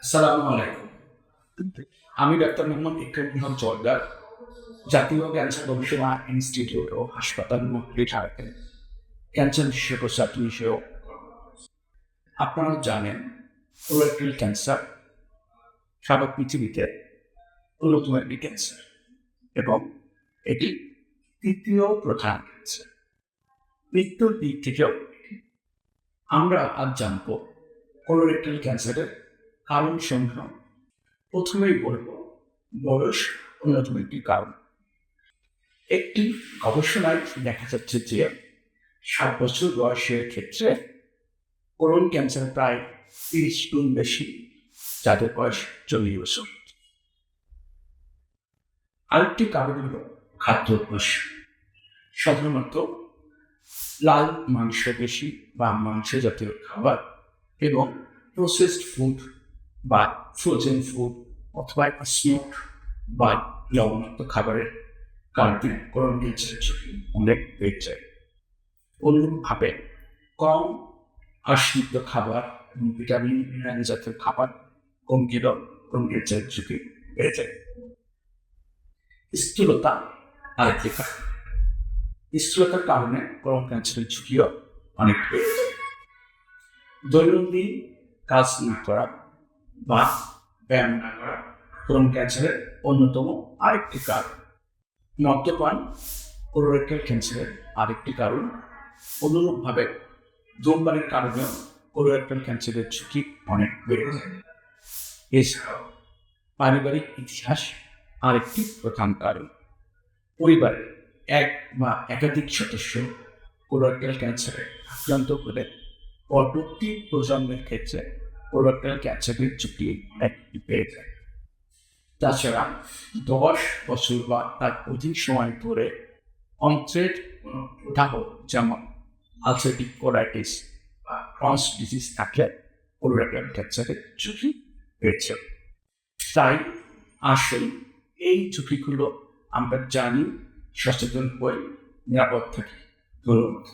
আসসালামু আলাইকুম। আমি ডাক্তার মোহাম্মদ ইকরাম জোয়ার্দার, জাতীয় ক্যান্সার গবেষণা ইনস্টিটিউট ও হাসপাতাল মহাখালী, ঢাকাতে ক্যান্সার বিশেষজ্ঞ ছাত্র হিসেবেও। আপনারা জানেন, কোলোরেক্টাল ক্যান্সার সারা পৃথিবীতে অন্যতম একটি ক্যান্সার এবং এটি তৃতীয় প্রধান ক্যান্সার। মৃত্যুর দিক থেকেও আমরা আজ জানব কোলোরেক্টাল ক্যান্সারের কারণ সমূহ। প্রথমেই বলব, বয়স অন্যতম একটি কারণ। একটি গবেষণায় দেখা যাচ্ছে যে 60 বছর বয়সের ক্ষেত্রে কোলন ক্যান্সার প্রায় 30 গুণ বেশি যাদের বয়স 40 বছর। আরেকটি কারণ হল খাদ্য অভ্যাস। সাধারণত লাল মাংস বেশি বা মাংস জাতীয় খাবার এবং প্রসেসড ফুড বা ফ্রোজেন ফুড অথবা স্যুপ বা লবণাক্ত খাবারের কারণে কোলন ক্যান্সারের ঝুঁকি অনেক বেড়ে যায়। অন্যভাবে কম আঁশযুক্ত খাবার এবং ভিটামিন মিনারেল জাতীয় খাবার কম গেলেও কোলন ক্যান্সারের ঝুঁকি বেড়ে যায়। স্থূলতা আরেকটি কারণ। স্থূলতার কারণে কোলন ক্যান্সারের ঝুঁকিও অনেক বেড়ে যায়। দৈনন্দিন কাজ না করা বা ব্যায়াম না করা কোলন ক্যান্সারের অন্যতম আরেকটি কারণ। মদ্যপান কোলোরেক্টাল ক্যান্সারের আরেকটি কারণ। অনুরূপভাবে ধূমপানের কারণেও কোলোরেক্টাল ক্যান্সারের ঝুঁকি অনেক বেড়ে যায়। এছাড়াও পারিবারিক ইতিহাস আরেকটি প্রধান কারণ। পরিবারে এক বা একাধিক সদস্য কোলোরেক্টাল ক্যান্সারে আক্রান্ত হলে পরবর্তী প্রজন্মের ক্ষেত্রে কোলোরেক্টাল ক্যান্সারের ঝুঁকি একটি বেড়ে যায়। তাছাড়া 10 বছর বা তার অধিক সময় ধরে অন্ত্রের প্রদাহ যেমন আলসারেটিভ কোলাইটিস বা ক্রনস ডিজিজ থাকলে কোলোরেক্টাল ক্যান্সারের ঝুঁকি বেড়েছে। তাই আসল এই ঝুঁকিগুলো আমরা জানি, সচেতন হয়ে নিরাপদ থাকি। ধন্যবাদ।